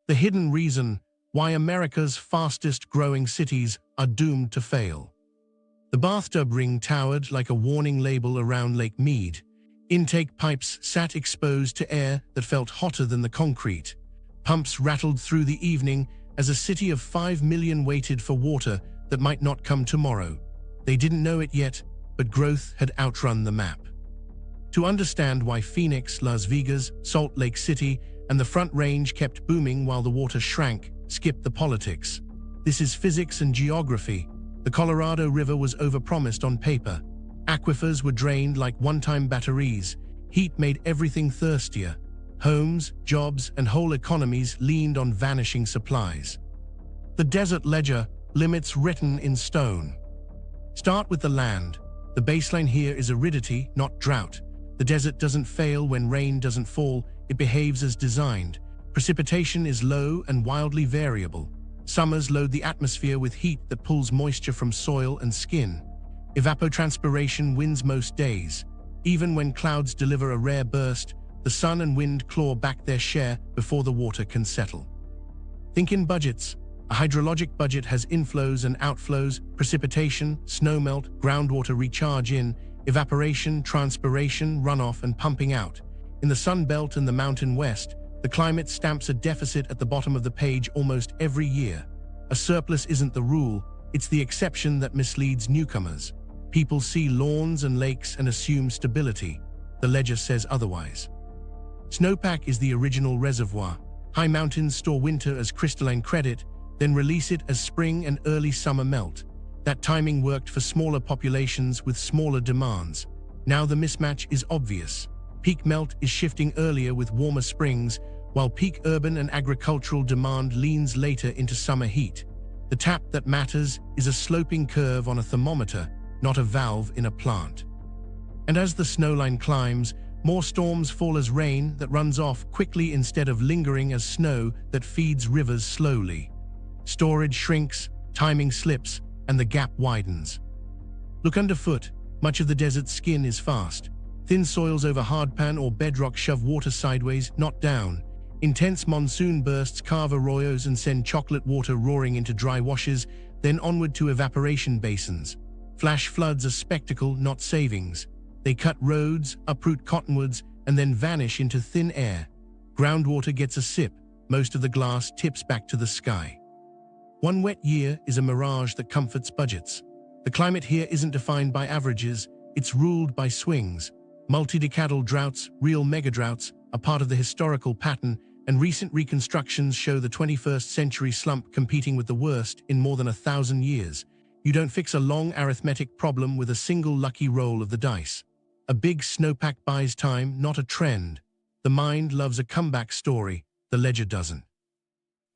The hidden reason why America's fastest-growing cities are doomed to fail. The bathtub ring towered like a warning label around Lake Mead. Intake pipes sat exposed to air that felt hotter than the concrete. Pumps rattled through the evening as a city of 5 million waited for water that might not come tomorrow. They didn't know it yet, but growth had outrun the map. To understand why Phoenix, Las Vegas, Salt Lake City, and the Front Range kept booming while the water shrank, skip the politics. This is physics and geography. The Colorado River was overpromised on paper. Aquifers were drained like one-time batteries. Heat made everything thirstier. Homes, jobs, and whole economies leaned on vanishing supplies. The desert ledger, limits written in stone. Start with the land. The baseline here is aridity, not drought. The desert doesn't fail when rain doesn't fall, it behaves as designed. Precipitation is low and wildly variable. Summers load the atmosphere with heat that pulls moisture from soil and skin. Evapotranspiration wins most days. Even when clouds deliver a rare burst, the sun and wind claw back their share before the water can settle. Think in budgets. A hydrologic budget has inflows and outflows, precipitation, snowmelt, groundwater recharge in, evaporation, transpiration, runoff, and pumping out. In the Sun Belt and the Mountain West, the climate stamps a deficit at the bottom of the page almost every year. A surplus isn't the rule, it's the exception that misleads newcomers. People see lawns and lakes and assume stability. The ledger says otherwise. Snowpack is the original reservoir. High mountains store winter as crystalline credit, then release it as spring and early summer melt. That timing worked for smaller populations with smaller demands. Now the mismatch is obvious. Peak melt is shifting earlier with warmer springs, while peak urban and agricultural demand leans later into summer heat. The tap that matters is a sloping curve on a thermometer, not a valve in a plant. And as the snowline climbs, more storms fall as rain that runs off quickly instead of lingering as snow that feeds rivers slowly. Storage shrinks, timing slips, and the gap widens. Look underfoot. Much of the desert's skin is fast. Thin soils over hardpan or bedrock shove water sideways, not down. Intense monsoon bursts carve arroyos and send chocolate water roaring into dry washes, then onward to evaporation basins. Flash floods are spectacle, not savings. They cut roads, uproot cottonwoods, and then vanish into thin air. Groundwater gets a sip. Most of the glass tips back to the sky. One wet year is a mirage that comforts budgets. The climate here isn't defined by averages, it's ruled by swings. Multi-decadal droughts, real mega-droughts, are part of the historical pattern, and recent reconstructions show the 21st century slump competing with the worst in more than 1,000 years. You don't fix a long arithmetic problem with a single lucky roll of the dice. A big snowpack buys time, not a trend. The mind loves a comeback story, the ledger doesn't.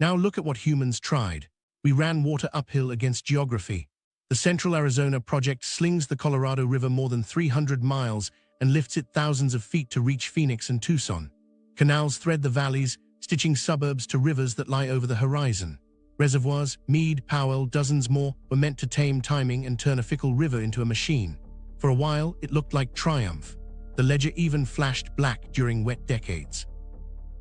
Now look at what humans tried. We ran water uphill against geography. The Central Arizona project slings the Colorado River more than 300 miles and lifts it thousands of feet to reach Phoenix and Tucson. Canals thread the valleys, stitching suburbs to rivers that lie over the horizon. Reservoirs, Mead, Powell, dozens more were meant to tame timing and turn a fickle river into a machine. For a while, it looked like triumph. The ledger even flashed black during wet decades.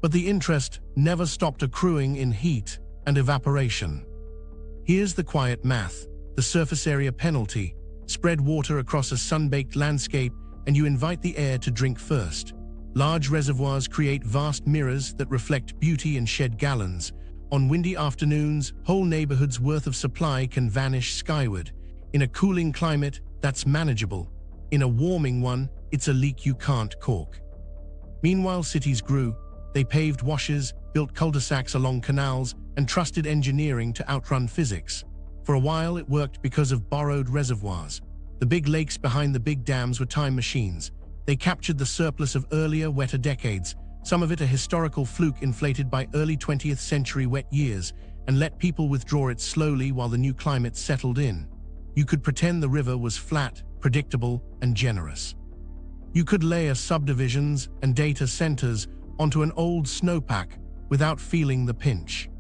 But the interest never stopped accruing in heat and evaporation. Here's the quiet math. The surface area penalty. Spread water across a sun-baked landscape and you invite the air to drink first. Large reservoirs create vast mirrors that reflect beauty and shed gallons. On windy afternoons, whole neighborhoods' worth of supply can vanish skyward. In a cooling climate, that's manageable. In a warming one, it's a leak you can't cork. Meanwhile, cities grew. They paved washes, built cul-de-sacs along canals, and trusted engineering to outrun physics. For a while, it worked because of borrowed reservoirs. The big lakes behind the big dams were time machines. They captured the surplus of earlier, wetter decades, some of it a historical fluke inflated by early 20th century wet years, and let people withdraw it slowly while the new climate settled in. You could pretend the river was flat, predictable, and generous. You could layer subdivisions and data centers onto an old snowpack without feeling the pinch.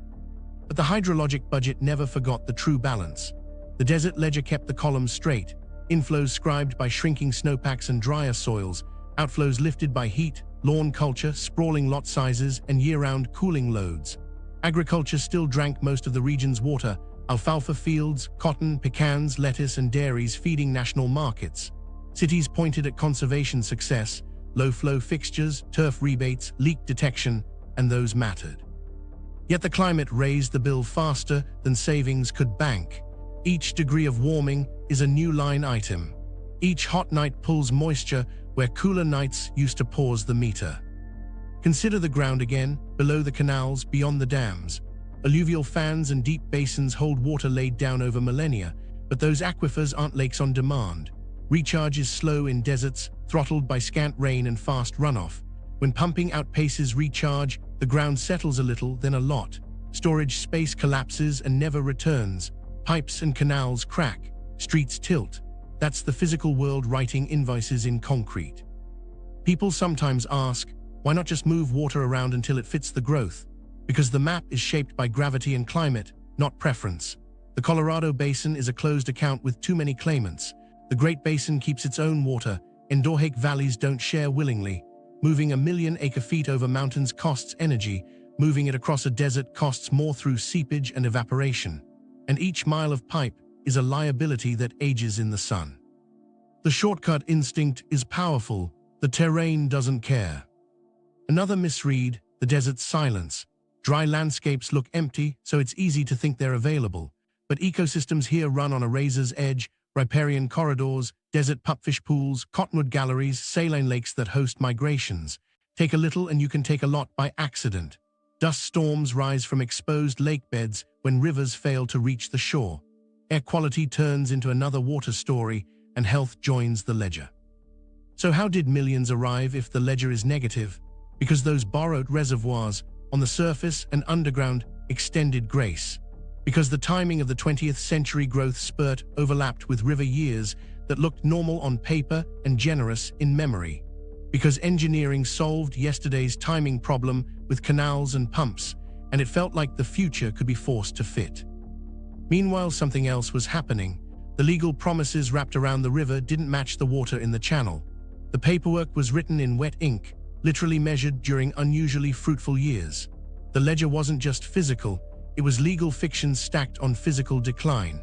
But the hydrologic budget never forgot the true balance. The desert ledger kept the columns straight, inflows scribed by shrinking snowpacks and drier soils, outflows lifted by heat, lawn culture, sprawling lot sizes, and year-round cooling loads. Agriculture still drank most of the region's water: alfalfa fields, cotton, pecans, lettuce, and dairies feeding national markets. Cities pointed at conservation success: low-flow fixtures, turf rebates, leak detection, and those mattered. Yet the climate raised the bill faster than savings could bank. Each degree of warming is a new line item. Each hot night pulls moisture where cooler nights used to pause the meter. Consider the ground again, below the canals, beyond the dams. Alluvial fans and deep basins hold water laid down over millennia, but those aquifers aren't lakes on demand. Recharge is slow in deserts, throttled by scant rain and fast runoff. When pumping outpaces recharge, the ground settles a little, then a lot. Storage space collapses and never returns. Pipes and canals crack, streets tilt. That's the physical world writing invoices in concrete. People sometimes ask, why not just move water around until it fits the growth? Because the map is shaped by gravity and climate, not preference. The Colorado Basin is a closed account with too many claimants. The Great Basin keeps its own water. Endorheic valleys don't share willingly. Moving 1 million acre-feet over mountains costs energy. Moving it across a desert costs more through seepage and evaporation. And each mile of pipe is a liability that ages in the sun. The shortcut instinct is powerful. The terrain doesn't care. Another misread: the desert's silence. Dry landscapes look empty, so it's easy to think they're available. But ecosystems here run on a razor's edge: riparian corridors, desert pupfish pools, cottonwood galleries, saline lakes that host migrations. Take a little and you can take a lot by accident. Dust storms rise from exposed lake beds when rivers fail to reach the shore. Air quality turns into another water story, and health joins the ledger. So how did millions arrive if the ledger is negative? Because those borrowed reservoirs, on the surface and underground, extended grace. Because the timing of the 20th century growth spurt overlapped with river years that looked normal on paper and generous in memory. Because engineering solved yesterday's timing problem with canals and pumps, and it felt like the future could be forced to fit. Meanwhile, something else was happening. The legal promises wrapped around the river didn't match the water in the channel. The paperwork was written in wet ink, literally measured during unusually fruitful years. The ledger wasn't just physical, it was legal fiction stacked on physical decline.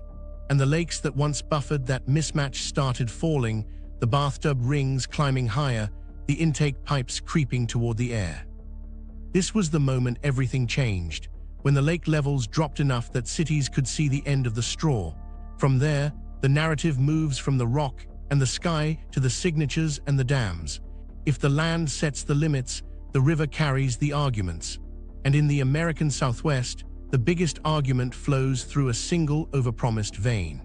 And the lakes that once buffered that mismatch started falling, the bathtub rings climbing higher, the intake pipes creeping toward the air. This was the moment everything changed, when the lake levels dropped enough that cities could see the end of the straw. From there, the narrative moves from the rock and the sky to the signatures and the dams. If the land sets the limits, the river carries the arguments. And in the American Southwest, the biggest argument flows through a single overpromised vein.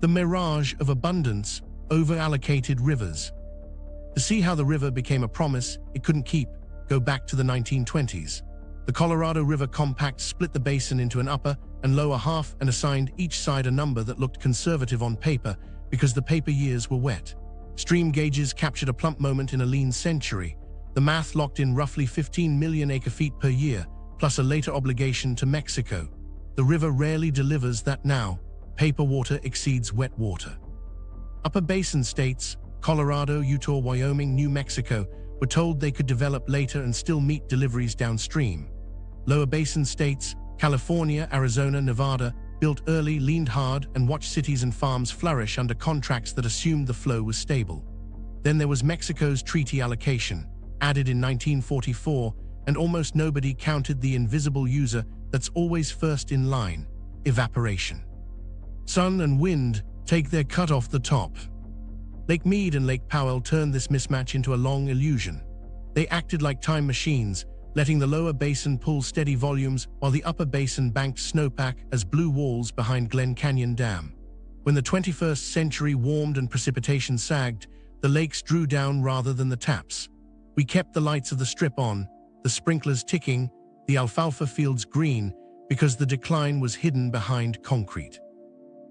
The mirage of abundance, over-allocated rivers. To see how the river became a promise it couldn't keep, go back to the 1920s. The Colorado River Compact split the basin into an upper and lower half and assigned each side a number that looked conservative on paper because the paper years were wet. Stream gauges captured a plump moment in a lean century. The math locked in roughly 15 million acre-feet per year, plus a later obligation to Mexico. The river rarely delivers that now. Paper water exceeds wet water. Upper basin states, Colorado, Utah, Wyoming, New Mexico, were told they could develop later and still meet deliveries downstream. Lower basin states, California, Arizona, Nevada, built early, leaned hard, and watched cities and farms flourish under contracts that assumed the flow was stable. Then there was Mexico's treaty allocation, added in 1944, and almost nobody counted the invisible user that's always first in line: evaporation. Sun and wind take their cut off the top. Lake Mead and Lake Powell turned this mismatch into a long illusion. They acted like time machines, letting the lower basin pull steady volumes while the upper basin banked snowpack as blue walls behind Glen Canyon Dam. When the 21st century warmed and precipitation sagged, the lakes drew down rather than the taps. We kept the lights of the strip on, the sprinklers ticking, the alfalfa fields green, because the decline was hidden behind concrete.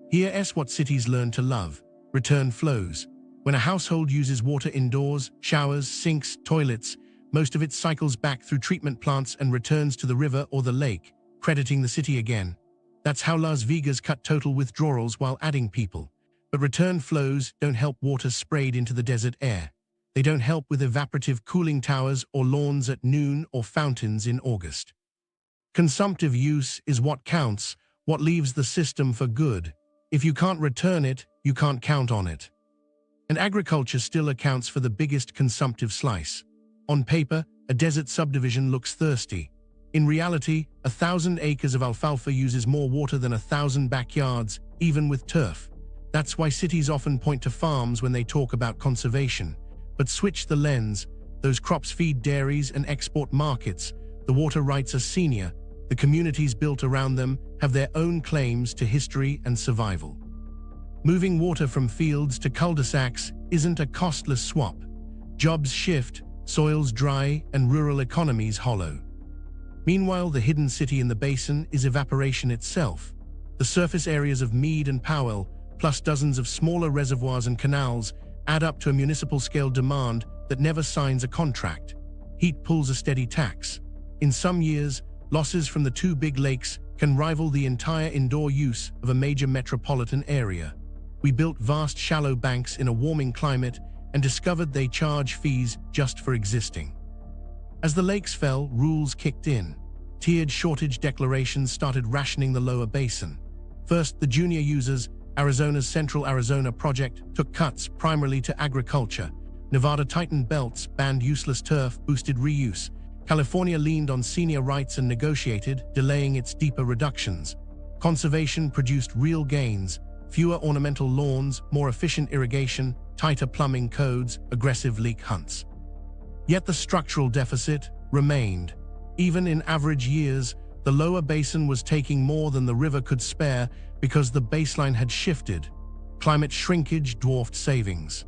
Here's what cities learn to love: return flows. When a household uses water indoors, showers, sinks, toilets, most of it cycles back through treatment plants and returns to the river or the lake, crediting the city again. That's how Las Vegas cut total withdrawals while adding people. But return flows don't help water sprayed into the desert air. They don't help with evaporative cooling towers or lawns at noon or fountains in August. Consumptive use is what counts, what leaves the system for good. If you can't return it, you can't count on it. And agriculture still accounts for the biggest consumptive slice. On paper, a desert subdivision looks thirsty. In reality, 1,000 acres of alfalfa uses more water than 1,000 backyards, even with turf. That's why cities often point to farms when they talk about conservation. But switch the lens. Those crops feed dairies and export markets. The water rights are senior. The communities built around them have their own claims to history and survival. Moving water from fields to cul-de-sacs isn't a costless swap. Jobs shift, soils dry, and rural economies hollow. Meanwhile, the hidden city in the basin is evaporation itself. The surface areas of Mead and Powell, plus dozens of smaller reservoirs and canals, add up to a municipal-scale demand that never signs a contract. Heat pulls a steady tax. In some years, losses from the two big lakes can rival the entire indoor use of a major metropolitan area. We built vast shallow banks in a warming climate and discovered they charge fees just for existing. As the lakes fell, rules kicked in. Tiered shortage declarations started rationing the lower basin. First, the junior users, Arizona's Central Arizona Project, took cuts primarily to agriculture. Nevada tightened belts, banned useless turf, boosted reuse. California leaned on senior rights and negotiated, delaying its deeper reductions. Conservation produced real gains: fewer ornamental lawns, more efficient irrigation, tighter plumbing codes, aggressive leak hunts. Yet the structural deficit remained. Even in average years, the lower basin was taking more than the river could spare because the baseline had shifted. Climate shrinkage dwarfed savings.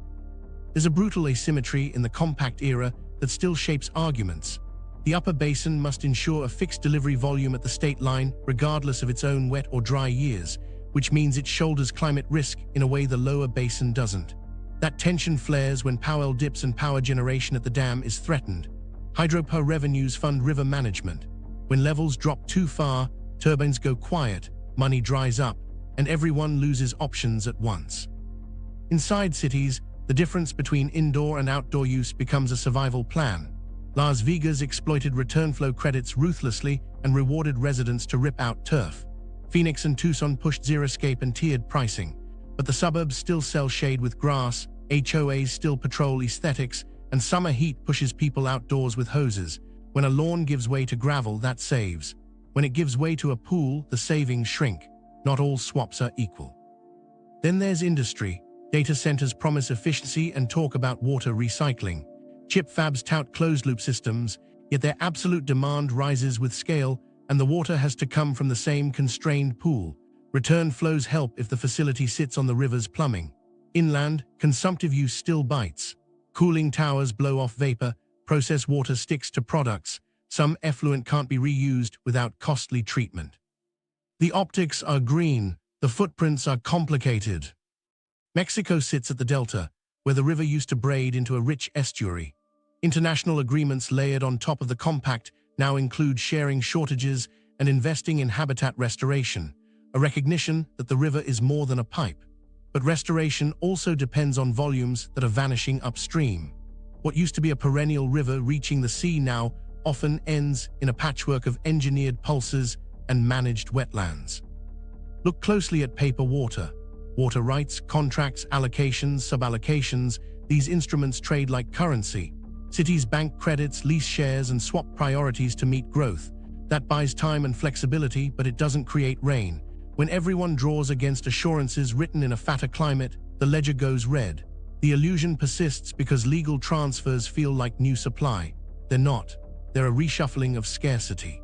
There's a brutal asymmetry in the compact era that still shapes arguments. The upper basin must ensure a fixed delivery volume at the state line, regardless of its own wet or dry years, which means it shoulders climate risk in a way the lower basin doesn't. That tension flares when Powell dips and power generation at the dam is threatened. Hydropower revenues fund river management. When levels drop too far, turbines go quiet, money dries up, and everyone loses options at once. Inside cities, the difference between indoor and outdoor use becomes a survival plan. Las Vegas exploited return flow credits ruthlessly and rewarded residents to rip out turf. Phoenix and Tucson pushed xeriscape and tiered pricing, but the suburbs still sell shade with grass, HOAs still patrol aesthetics, and summer heat pushes people outdoors with hoses. When a lawn gives way to gravel, that saves. When it gives way to a pool, the savings shrink. Not all swaps are equal. Then there's industry. Data centers promise efficiency and talk about water recycling. Chip fabs tout closed-loop systems, yet their absolute demand rises with scale, and the water has to come from the same constrained pool. Return flows help if the facility sits on the river's plumbing. Inland, consumptive use still bites. Cooling towers blow off vapor, processed water sticks to products. Some effluent can't be reused without costly treatment. The optics are green, the footprints are complicated. Mexico sits at the delta, where the river used to braid into a rich estuary. International agreements layered on top of the compact now include sharing shortages and investing in habitat restoration, a recognition that the river is more than a pipe. But restoration also depends on volumes that are vanishing upstream. What used to be a perennial river reaching the sea now often ends in a patchwork of engineered pulses and managed wetlands. Look closely at paper water. Water rights, contracts, allocations, suballocations, these instruments trade like currency. Cities bank credits, lease shares, and swap priorities to meet growth. That buys time and flexibility, but it doesn't create rain. When everyone draws against assurances written in a fatter climate, the ledger goes red. The illusion persists because legal transfers feel like new supply. They're not. They're a reshuffling of scarcity.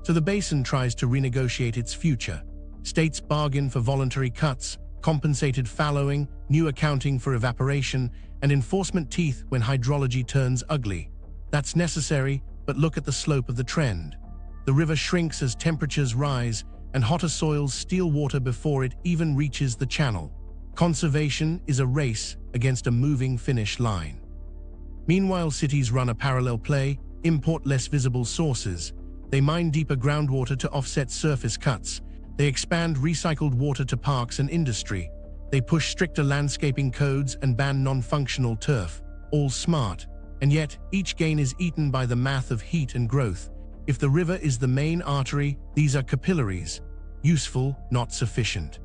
So the basin tries to renegotiate its future. States bargain for voluntary cuts, compensated fallowing, new accounting for evaporation, and enforcement teeth when hydrology turns ugly. That's necessary, but look at the slope of the trend. The river shrinks as temperatures rise, and hotter soils steal water before it even reaches the channel. Conservation is a race against a moving finish line. Meanwhile, cities run a parallel play, import less visible sources. They mine deeper groundwater to offset surface cuts. They expand recycled water to parks and industry. They push stricter landscaping codes and ban non-functional turf. All smart. And yet, each gain is eaten by the math of heat and growth. If the river is the main artery, these are capillaries. Useful, not sufficient.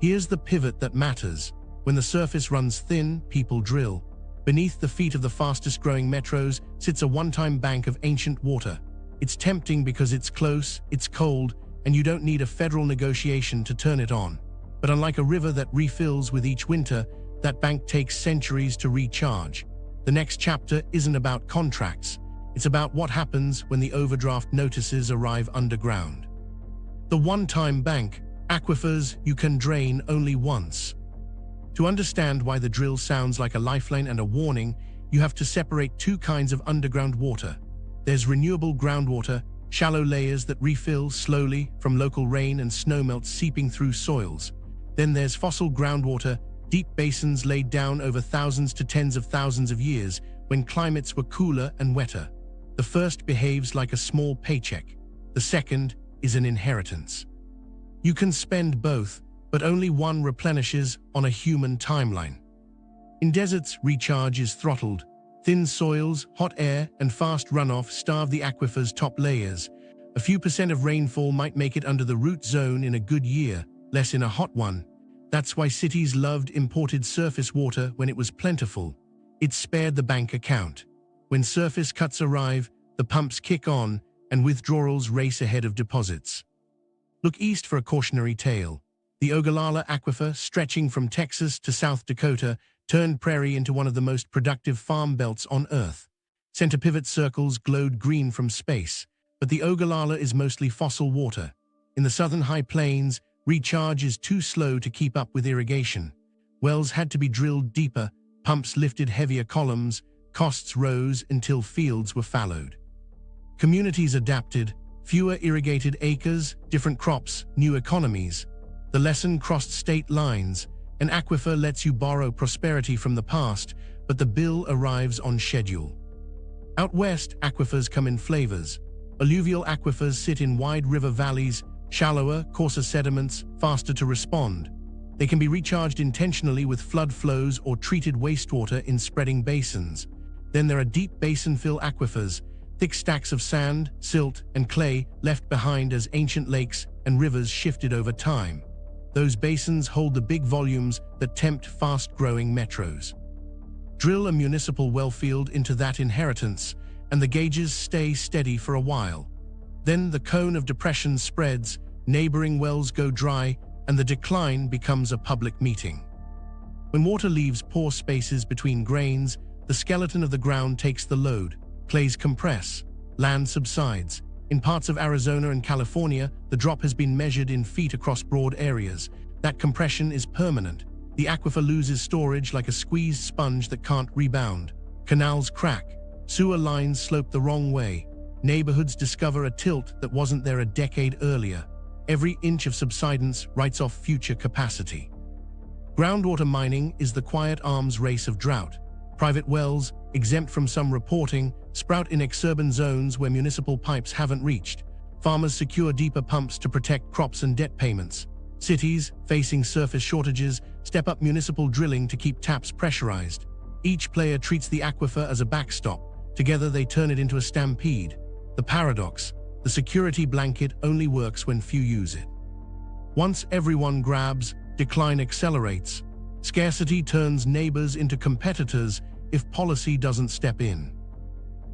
Here's the pivot that matters. When the surface runs thin, people drill. Beneath the feet of the fastest-growing metros sits a one-time bank of ancient water. It's tempting because it's close, it's cold, and you don't need a federal negotiation to turn it on. But unlike a river that refills with each winter, that bank takes centuries to recharge. The next chapter isn't about contracts. It's about what happens when the overdraft notices arrive underground. The one-time bank, aquifers you can drain only once. To understand why the drill sounds like a lifeline and a warning, you have to separate two kinds of underground water. There's renewable groundwater, shallow layers that refill slowly from local rain and snowmelt seeping through soils. Then there's fossil groundwater, deep basins laid down over thousands to tens of thousands of years when climates were cooler and wetter. The first behaves like a small paycheck. The second is an inheritance. You can spend both, but only one replenishes on a human timeline. In deserts, recharge is throttled. Thin soils, hot air, and fast runoff starve the aquifer's top layers. A few % of rainfall might make it under the root zone in a good year, less in a hot one. That's why cities loved imported surface water when it was plentiful. It spared the bank account. When surface cuts arrive, the pumps kick on, and withdrawals race ahead of deposits. Look east for a cautionary tale. The Ogallala Aquifer, stretching from Texas to South Dakota, turned prairie into one of the most productive farm belts on Earth. Center pivot circles glowed green from space, but the Ogallala is mostly fossil water. In the southern high plains, recharge is too slow to keep up with irrigation. Wells had to be drilled deeper, pumps lifted heavier columns, costs rose until fields were fallowed. Communities adapted, fewer irrigated acres, different crops, new economies. The lesson crossed state lines. An aquifer lets you borrow prosperity from the past, but the bill arrives on schedule. Out west, aquifers come in flavors. Alluvial aquifers sit in wide river valleys, shallower, coarser sediments, faster to respond. They can be recharged intentionally with flood flows or treated wastewater in spreading basins. Then there are deep basin-fill aquifers, thick stacks of sand, silt, and clay left behind as ancient lakes and rivers shifted over time. Those basins hold the big volumes that tempt fast-growing metros. Drill a municipal well field into that inheritance, and the gauges stay steady for a while. Then the cone of depression spreads, neighboring wells go dry, and the decline becomes a public meeting. When water leaves pore spaces between grains, the skeleton of the ground takes the load, clays compress, land subsides. In parts of Arizona and California, the drop has been measured in feet across broad areas. That compression is permanent. The aquifer loses storage like a squeezed sponge that can't rebound. Canals crack. Sewer lines slope the wrong way. Neighborhoods discover a tilt that wasn't there a decade earlier. Every inch of subsidence writes off future capacity. Groundwater mining is the quiet arms race of drought. Private wells, exempt from some reporting, sprout in exurban zones where municipal pipes haven't reached. Farmers secure deeper pumps to protect crops and debt payments. Cities, facing surface shortages, step up municipal drilling to keep taps pressurized. Each player treats the aquifer as a backstop. Together they turn it into a stampede. The paradox: the security blanket only works when few use it. Once everyone grabs, decline accelerates. Scarcity turns neighbors into competitors if policy doesn't step in.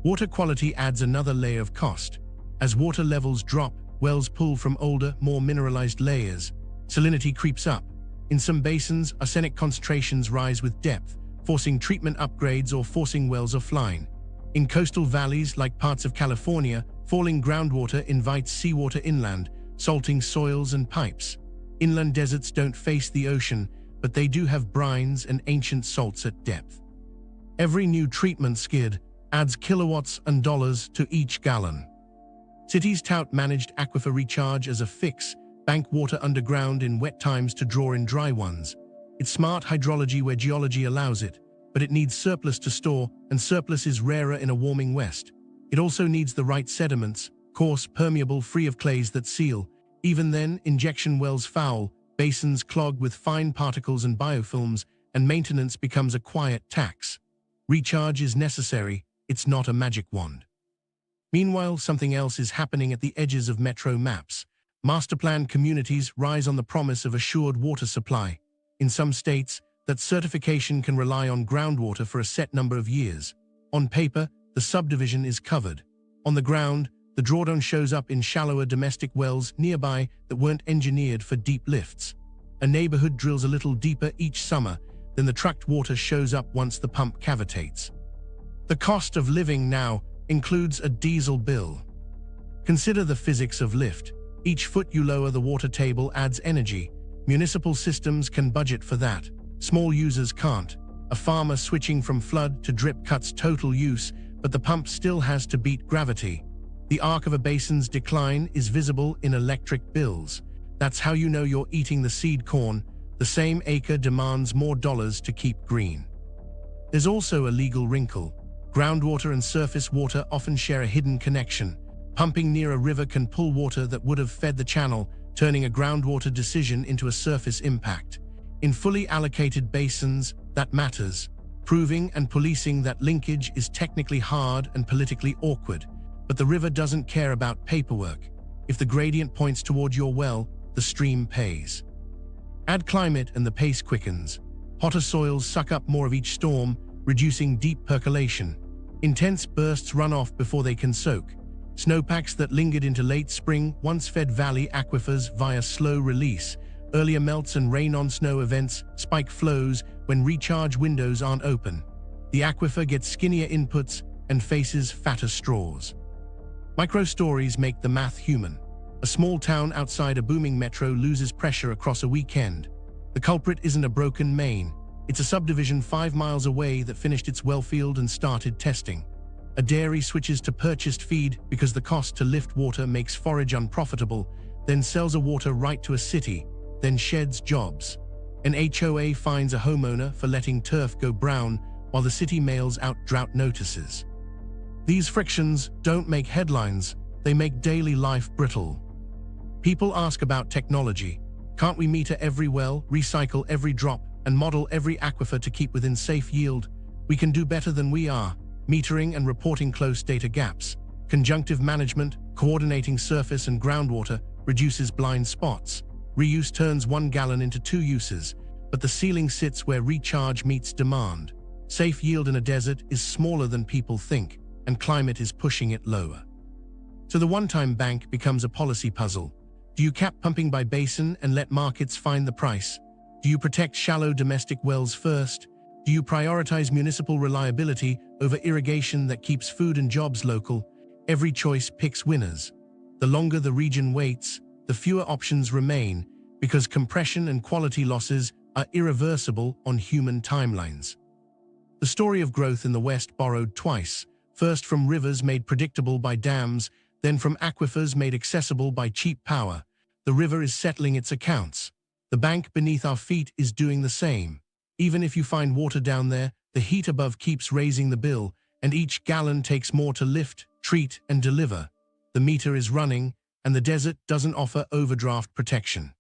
Water quality adds another layer of cost. As water levels drop, wells pull from older, more mineralized layers. Salinity creeps up. In some basins, arsenic concentrations rise with depth, forcing treatment upgrades or forcing wells offline. In coastal valleys like parts of California, falling groundwater invites seawater inland, salting soils and pipes. Inland deserts don't face the ocean, but they do have brines and ancient salts at depth. Every new treatment skid adds kilowatts and dollars to each gallon. Cities tout managed aquifer recharge as a fix, bank water underground in wet times to draw in dry ones. It's smart hydrology where geology allows it, but it needs surplus to store, and surplus is rarer in a warming west. It also needs the right sediments, coarse, permeable, free of clays that seal. Even then, injection wells foul, basins clog with fine particles and biofilms, and maintenance becomes a quiet tax. Recharge is necessary, it's not a magic wand. Meanwhile, something else is happening at the edges of metro maps. Master-planned communities rise on the promise of assured water supply. In some states, that certification can rely on groundwater for a set number of years. On paper, the subdivision is covered. On the ground, the drawdown shows up in shallower domestic wells nearby that weren't engineered for deep lifts. A neighborhood drills a little deeper each summer, then the trucked water shows up once the pump cavitates. The cost of living now includes a diesel bill. Consider the physics of lift. Each foot you lower the water table adds energy. Municipal systems can budget for that. Small users can't. A farmer switching from flood to drip cuts total use, but the pump still has to beat gravity. The arc of a basin's decline is visible in electric bills. That's how you know you're eating the seed corn. The same acre demands more dollars to keep green. There's also a legal wrinkle. Groundwater and surface water often share a hidden connection. Pumping near a river can pull water that would have fed the channel, turning a groundwater decision into a surface impact. In fully allocated basins, that matters. Proving and policing that linkage is technically hard and politically awkward. But the river doesn't care about paperwork. If the gradient points toward your well, the stream pays. Add climate and the pace quickens. Hotter soils suck up more of each storm, reducing deep percolation. Intense bursts run off before they can soak. Snowpacks that lingered into late spring once fed valley aquifers via slow release. Earlier melts and rain-on-snow events spike flows when recharge windows aren't open. The aquifer gets skinnier inputs and faces fatter straws. Micro-stories make the math human. A small town outside a booming metro loses pressure across a weekend. The culprit isn't a broken main. It's a subdivision 5 miles away that finished its well field and started testing. A dairy switches to purchased feed because the cost to lift water makes forage unprofitable, then sells a water right to a city, then sheds jobs. An HOA fines a homeowner for letting turf go brown while the city mails out drought notices. These frictions don't make headlines, they make daily life brittle. People ask about technology. Can't we meter every well, recycle every drop, and model every aquifer to keep within safe yield? We can do better than we are, metering and reporting close data gaps. Conjunctive management, coordinating surface and groundwater, reduces blind spots. Reuse turns 1 gallon into 2 uses, but the ceiling sits where recharge meets demand. Safe yield in a desert is smaller than people think, and climate is pushing it lower. So the one-time bank becomes a policy puzzle. Do you cap pumping by basin and let markets find the price? Do you protect shallow domestic wells first? Do you prioritize municipal reliability over irrigation that keeps food and jobs local? Every choice picks winners. The longer the region waits, the fewer options remain, because compression and quality losses are irreversible on human timelines. The story of growth in the West borrowed twice, first from rivers made predictable by dams, then from aquifers made accessible by cheap power. The river is settling its accounts. The bank beneath our feet is doing the same. Even if you find water down there, the heat above keeps raising the bill, and each gallon takes more to lift, treat, and deliver. The meter is running, and the desert doesn't offer overdraft protection.